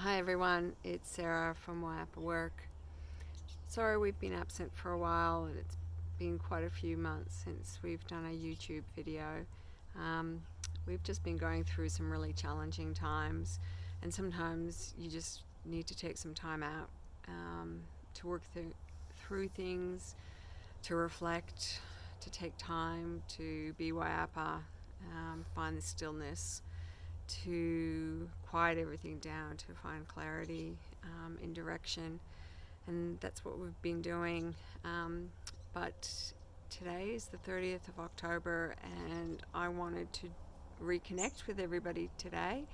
Hi everyone, it's Sarah from Wayapa Work. Sorry we've been absent for a while. It's been quite a few months since we've done a YouTube video. We've just been going through some really challenging times, and sometimes you just need to take some time out to work through things, to reflect, to take time to be Wayapa, find the stillness, to quiet everything down, to find clarity in direction. And that's what we've been doing. But today is the 30th of October, and I wanted to reconnect with everybody today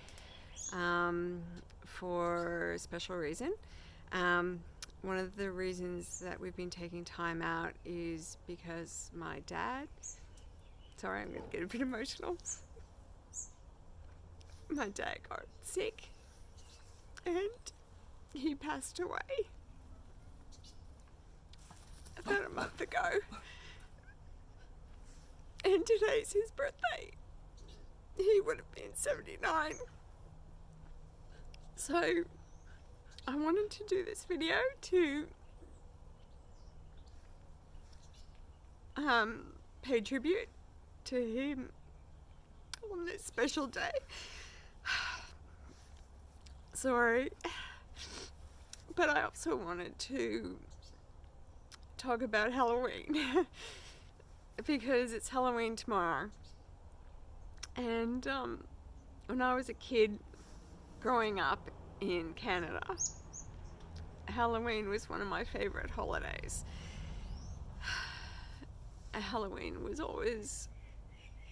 for a special reason. One of the reasons that we've been taking time out is because my dad, sorry, I'm going to get a bit emotional. My dad got sick and he passed away about a month ago. And today's his birthday. He would have been 79. So I wanted to do this video to pay tribute to him on this special day. Sorry, but I also wanted to talk about Halloween because it's Halloween tomorrow. And when I was a kid growing up in Canada, Halloween was one of my favorite holidays. Halloween was always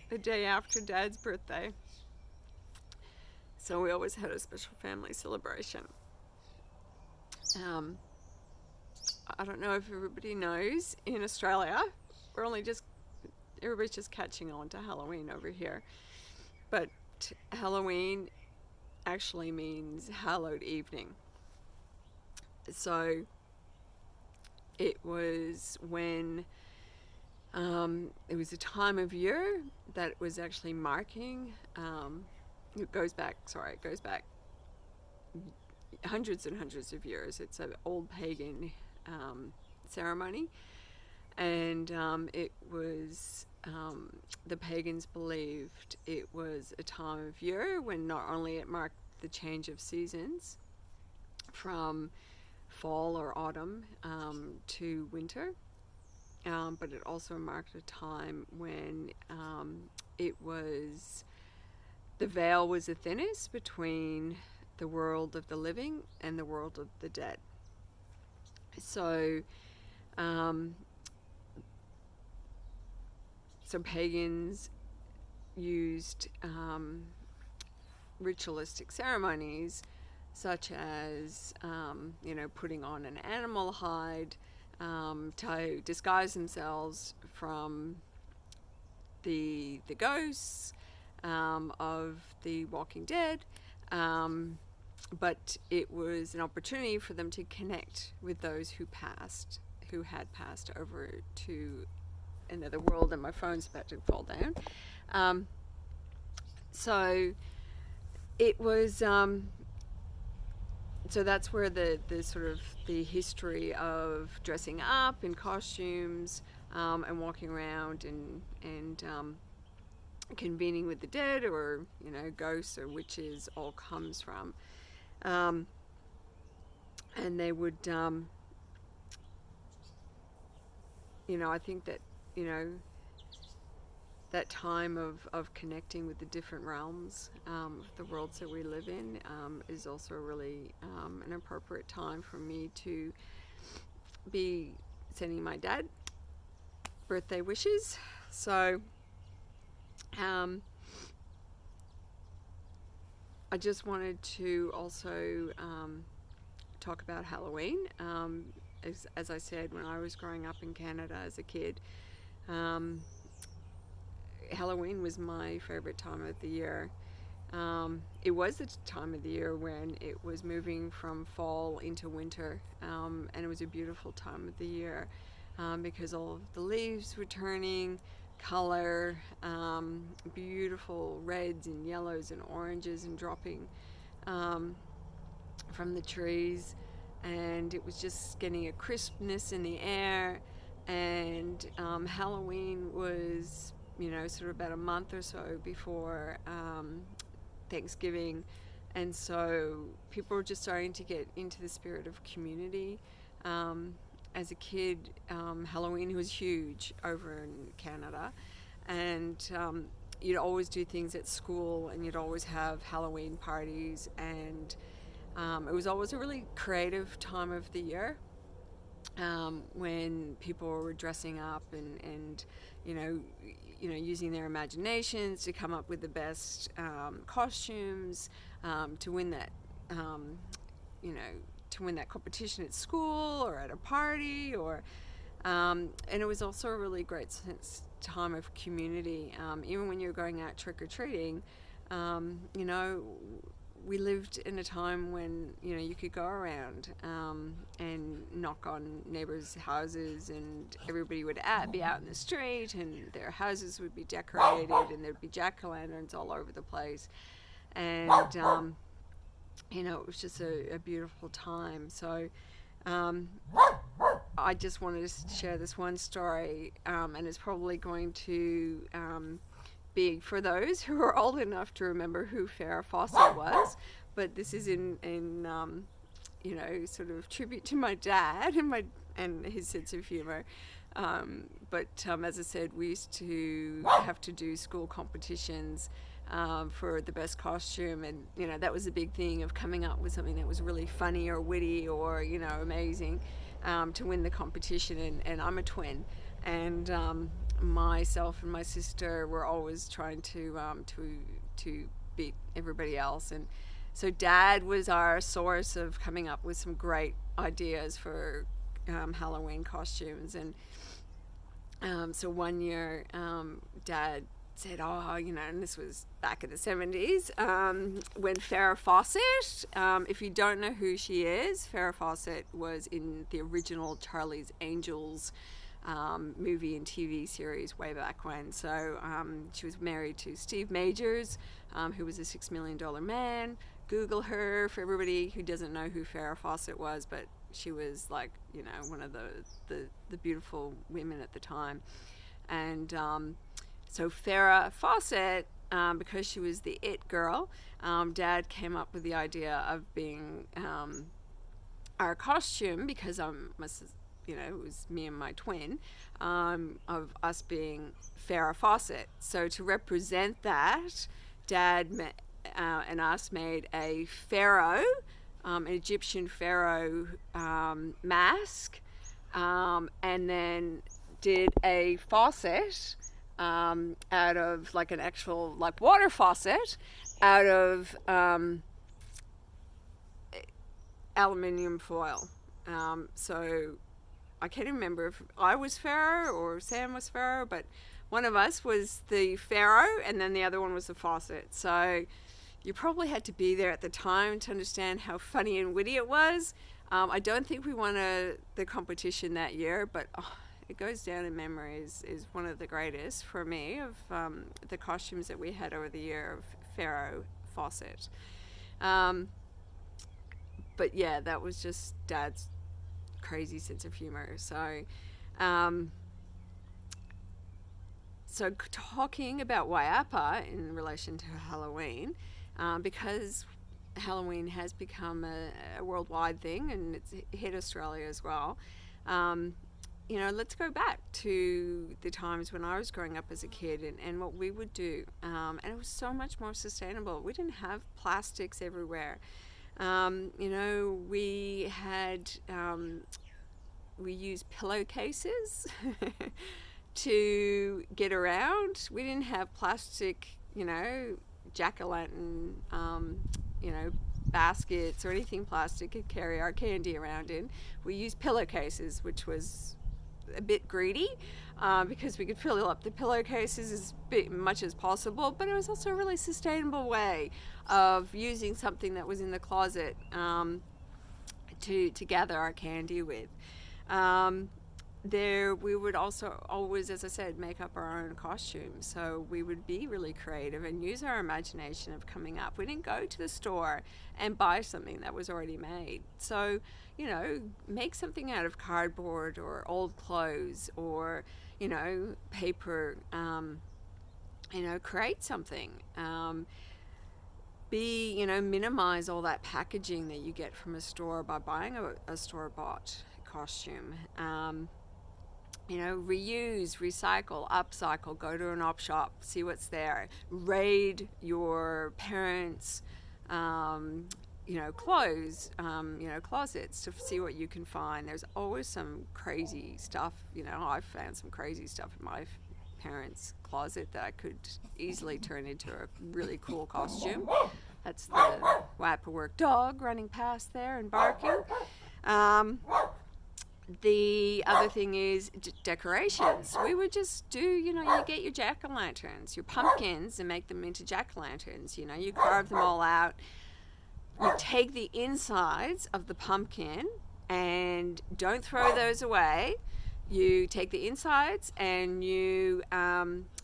the day after Dad's birthday, so we always had a special family celebration. I don't know if everybody knows, in Australia, everybody's just catching on to Halloween over here. But Halloween actually means hallowed evening. So it was when it was a time of year that was actually marking, it goes back hundreds and hundreds of years. It's an old pagan ceremony, and it was the pagans believed it was a time of year when not only it marked the change of seasons from fall or autumn to winter, but it also marked a time when the veil was the thinnest between the world of the living and the world of the dead. So pagans used ritualistic ceremonies such as putting on an animal hide to disguise themselves from the ghosts of the Walking Dead, but it was an opportunity for them to connect with those who had passed over to another world. And my phone's about to fall down. So it was so that's where the sort of the history of dressing up in costumes and walking around and convening with the dead, or ghosts or witches, all comes from. And they would I think that that time of connecting with the different realms of the worlds that we live in is also really an appropriate time for me to be sending my dad birthday wishes. So I just wanted to also talk about Halloween. As I said, when I was growing up in Canada as a kid, Halloween was my favorite time of the year. It was the time of the year when it was moving from fall into winter, and it was a beautiful time of the year because all of the leaves were turning color, beautiful reds and yellows and oranges, and dropping from the trees, and it was just getting a crispness in the air. And Halloween was, sort of about a month or so before Thanksgiving, and so people were just starting to get into the spirit of community. As a kid, Halloween was huge over in Canada, and you'd always do things at school, and you'd always have Halloween parties, and it was always a really creative time of the year, when people were dressing up and using their imaginations to come up with the best costumes, to win that competition at school or at a party, or and it was also a really great time of community. Even when you're going out trick-or-treating, we lived in a time when you could go around and knock on neighbors' houses, and everybody would be out in the street, and their houses would be decorated, and there'd be jack-o'-lanterns all over the place, and it was just a beautiful time. So I just wanted to share this one story, and it's probably going to be for those who are old enough to remember who Farrah Fawcett was. But this is in sort of tribute to my dad and his sense of humor. But as I said, we used to have to do school competitions for the best costume, and that was a big thing of coming up with something that was really funny or witty or amazing, to win the competition. And I'm a twin, and myself and my sister were always trying to beat everybody else. And so Dad was our source of coming up with some great ideas for Halloween costumes. And so one year, Dad said, and this was back in the 70s, when Farrah Fawcett, if you don't know who she is, Farrah Fawcett was in the original Charlie's Angels movie and TV series way back when. So she was married to Steve Majors, who was a $6 million man. Google her for everybody who doesn't know who Farrah Fawcett was, but she was like, one of the beautiful women at the time. And so Farrah Fawcett, because she was the it girl, Dad came up with the idea of being our costume, because it was me and my twin, of us being Farrah Fawcett. So to represent that, Dad and us made a pharaoh, an Egyptian pharaoh mask, and then did a faucet out of like an actual water faucet out of aluminium foil. So I can't remember if I was Pharaoh or Sam was Pharaoh, but one of us was the Pharaoh, and then the other one was the faucet. So you probably had to be there at the time to understand how funny and witty it was. I don't think we won the competition that year, but it goes down in memory is one of the greatest for me of the costumes that we had over the year of Farrah Fawcett. But yeah, that was just Dad's crazy sense of humor. So talking about Wayapa in relation to Halloween, because Halloween has become a worldwide thing, and it's hit Australia as well. Let's go back to the times when I was growing up as a kid, and what we would do. And it was so much more sustainable. We didn't have plastics everywhere. We used pillowcases to get around. We didn't have plastic, jack-o'-lantern, baskets or anything plastic to carry our candy around in. We used pillowcases, which was a bit greedy, because we could fill up the pillowcases as much as possible, but it was also a really sustainable way of using something that was in the closet to gather our candy with. there we would also always, as I said, make up our own costumes. So we would be really creative and use our imagination of coming up. We didn't go to the store and buy something that was already made. So, you know, make something out of cardboard or old clothes or, you know, paper. You know, create something. You know, minimize all that packaging that you get from a store by buying a store-bought costume. You know, reuse, recycle, upcycle, go to an op shop, see what's there, raid your parents' you know, clothes, you know, closets to see what you can find. There's always some crazy stuff. You know, I've found some crazy stuff in my parents' closet that I could easily turn into a really cool costume. That's the Wayapa work dog running past there and barking. The other thing is decorations. We would just do, you know, you get your jack-o'-lanterns, your pumpkins, and make them into jack-o'-lanterns. You know, you carve them all out. You take the insides of the pumpkin and don't throw those away. You take the insides and you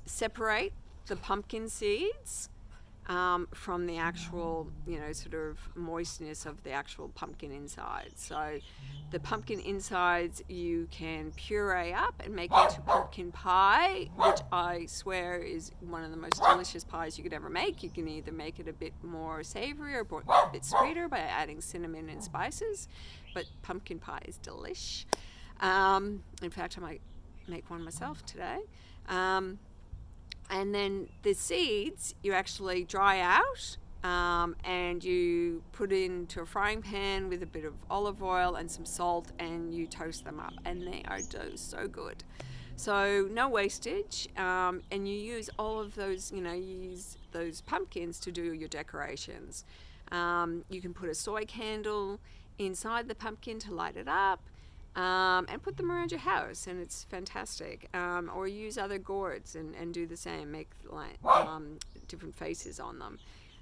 separate the pumpkin seeds from the actual, you know, sort of moistness of the actual pumpkin inside. So the pumpkin insides you can puree up and make into pumpkin pie, which I swear is one of the most delicious pies you could ever make. You can either make it a bit more savory or a bit sweeter by adding cinnamon and spices, but pumpkin pie is delish. In fact, I might make one myself today. And then the seeds you actually dry out and you put into a frying pan with a bit of olive oil and some salt, and you toast them up, and they are so good. So no wastage, and you use all of those, you know, you use those pumpkins to do your decorations. You can put a soy candle inside the pumpkin to light it up. And put them around your house, and it's fantastic. Or use other gourds and do the same, make like, different faces on them.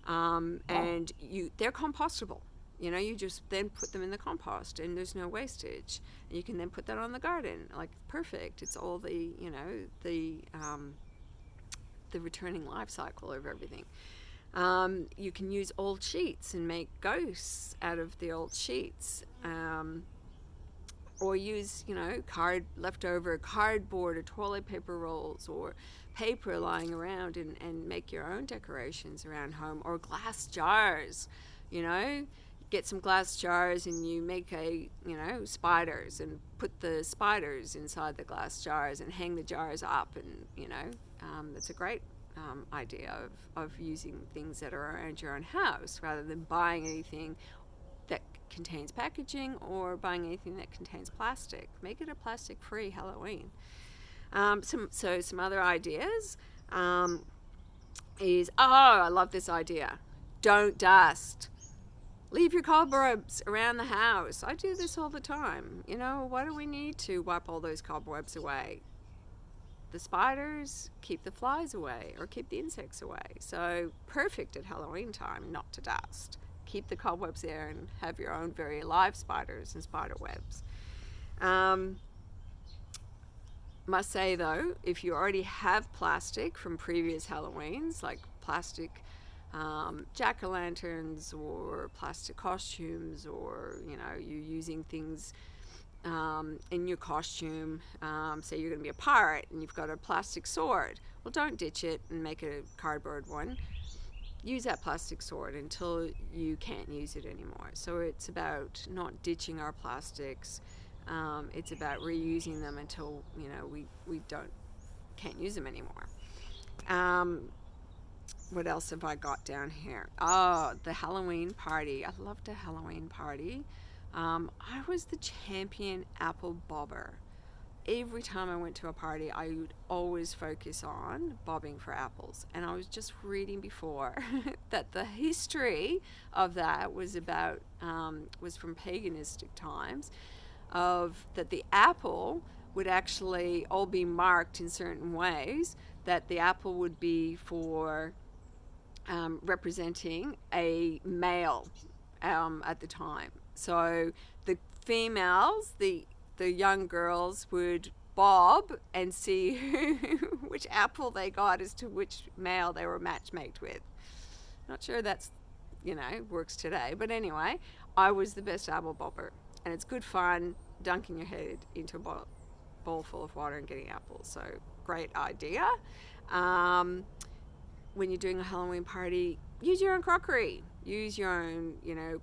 And they're compostable. You know, you just then put them in the compost, and there's no wastage. And you can then put that on the garden, like perfect. It's all the, you know, the returning life cycle of everything. You can use old sheets and make ghosts out of the old sheets. Or use, you know, leftover cardboard or toilet paper rolls or paper lying around and make your own decorations around home. Or glass jars, you know, get some glass jars and you make spiders and put the spiders inside the glass jars and hang the jars up, and, you know, that's a great idea of using things that are around your own house rather than buying anything that contains packaging or buying anything that contains plastic. Make it a plastic-free Halloween. Some other ideas is, I love this idea. Don't dust. Leave your cobwebs around the house. I do this all the time. You know, why do we need to wipe all those cobwebs away? The spiders keep the flies away or keep the insects away. So perfect at Halloween time not to dust. Keep the cobwebs there and have your own very live spiders and spider webs. Must say though, if you already have plastic from previous Halloweens, like plastic jack-o'-lanterns or plastic costumes, or, you know, you're using things in your costume, say you're going to be a pirate and you've got a plastic sword, well, don't ditch it and make a cardboard one. Use that plastic sword until you can't use it anymore. So it's about not ditching our plastics. It's about reusing them until, you know, we can't use them anymore. What else have I got down here? Oh, the Halloween party. I loved a Halloween party. I was the champion apple bobber. Every time I went to a party, I would always focus on bobbing for apples. And I was just reading before that the history of that was from paganistic times, of that the apple would actually all be marked in certain ways, that the apple would be for representing a male at the time. So the females, the the young girls would bob and see which apple they got as to which male they were matchmaked with. Not sure that's, works today. But anyway, I was the best apple bobber. And it's good fun dunking your head into a bowl full of water and getting apples. So great idea. When you're doing a Halloween party, use your own crockery. Use your own,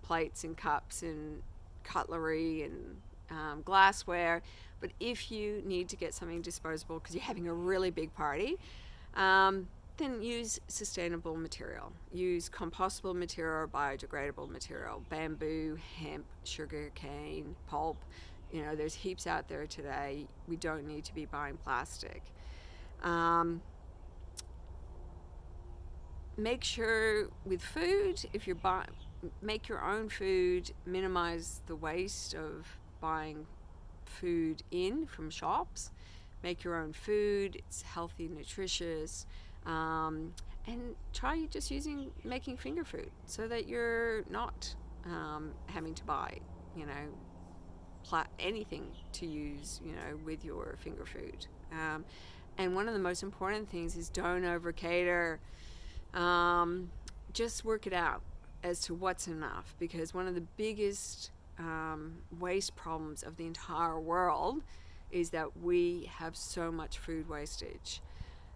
plates and cups and cutlery and glassware. But if you need to get something disposable because you're having a really big party, then use sustainable material. Use compostable material or biodegradable material. Bamboo, hemp, sugar cane, pulp. There's heaps out there today. We don't need to be buying plastic. Make sure with food, if you're make your own food, minimize the waste of buying food in from shops. Make your own food. It's healthy, nutritious. And try just making finger food so that you're not having to buy, anything to use, with your finger food. And one of the most important things is don't over cater. Just work it out as to what's enough, because one of the biggest waste problems of the entire world is that we have so much food wastage.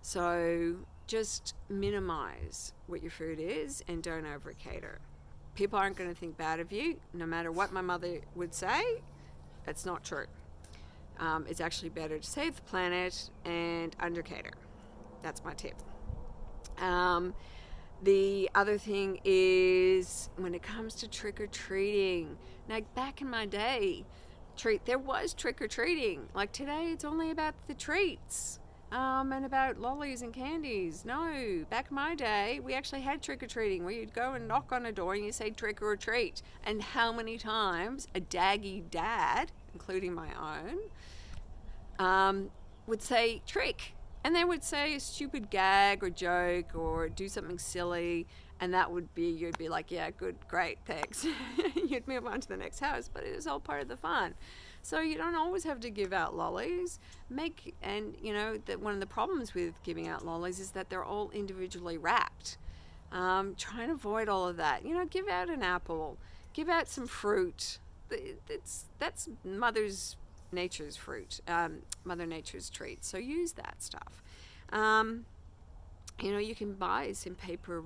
So just minimize what your food is and don't over cater. People aren't going to think bad of you, no matter what my mother would say. That's not true. It's actually better to save the planet and under cater. That's my tip. The other thing is when it comes to trick-or-treating. Now, back in my day, there was trick-or-treating. Like today, it's only about the treats. And about lollies and candies. No, back in my day, we actually had trick-or-treating where you'd go and knock on a door and you say trick or treat. And how many times a daggy dad, including my own, would say trick. And they would say a stupid gag or joke or do something silly. And you'd be like, yeah, good, great, thanks. You'd move on to the next house, but it was all part of the fun. So you don't always have to give out lollies. That one of the problems with giving out lollies is that they're all individually wrapped. Try and avoid all of that. Give out an apple, give out some fruit. That's Mother Nature's fruit, Mother Nature's treat. So use that stuff. You can buy some paper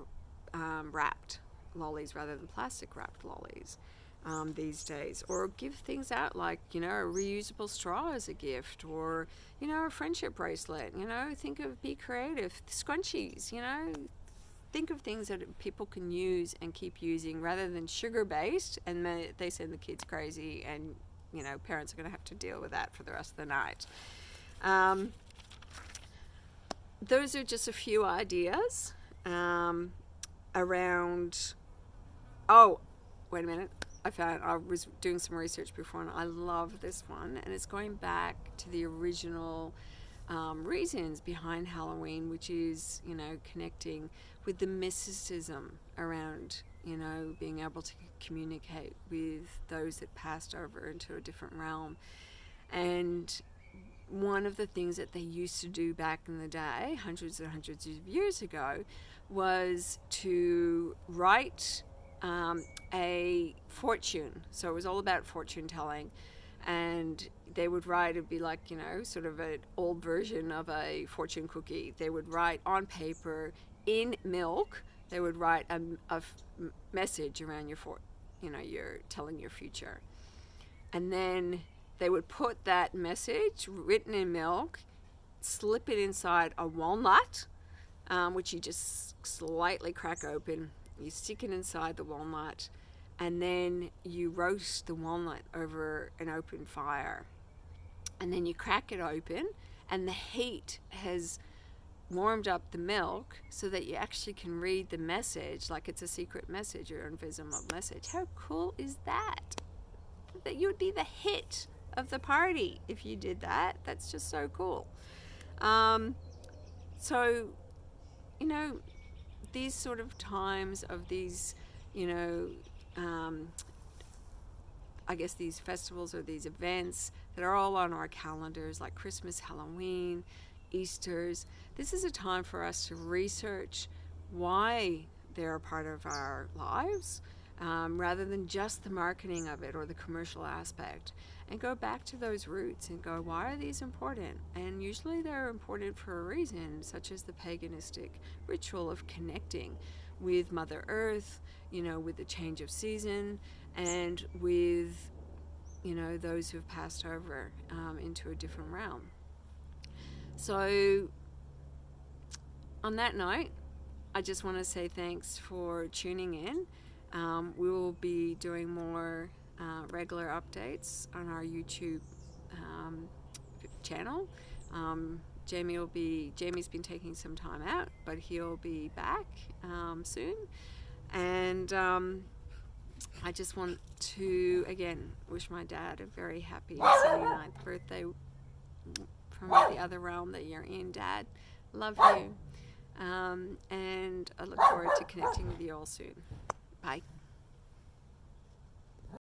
wrapped lollies rather than plastic wrapped lollies. These days, or give things out like a reusable straw as a gift, or a friendship bracelet. Be creative. Scrunchies, think of things that people can use and keep using rather than sugar based, and they send the kids crazy, and parents are going to have to deal with that for the rest of the night. Those are just a few ideas around. Oh, wait a minute. I was doing some research before, and I love this one, and it's going back to the original reasons behind Halloween, which is, connecting with the mysticism around, being able to communicate with those that passed over into a different realm. And one of the things that they used to do back in the day, hundreds and hundreds of years ago, was to write a fortune. So it was all about fortune telling, and they would write, it'd be like, sort of an old version of a fortune cookie. They would write on paper in milk. They would write a message around you're telling your future, and then they would put that message written in milk, slip it inside a walnut, which you just slightly crack open. You stick it inside the walnut, and then you roast the walnut over an open fire. And then you crack it open, and the heat has warmed up the milk so that you actually can read the message like it's a secret message or invisible message. How cool is that? That you would be the hit of the party if you did that. That's just so cool. These sort of times of these, I guess these festivals or these events that are all on our calendars, like Christmas, Halloween, Easter's. This is a time for us to research why they're a part of our lives, rather than just the marketing of it or the commercial aspect, and go back to those roots and go, why are these important? And usually they're important for a reason, such as the paganistic ritual of connecting with Mother Earth, with the change of season, and with, those who've passed over into a different realm. So on that note, I just want to say thanks for tuning in. We will be doing more regular updates on our YouTube channel. Jamie's been taking some time out, but he'll be back soon. And I just want to, again, wish my dad a very happy 79th birthday from the other realm that you're in, Dad. Love you. And I look forward to connecting with you all soon. Bye.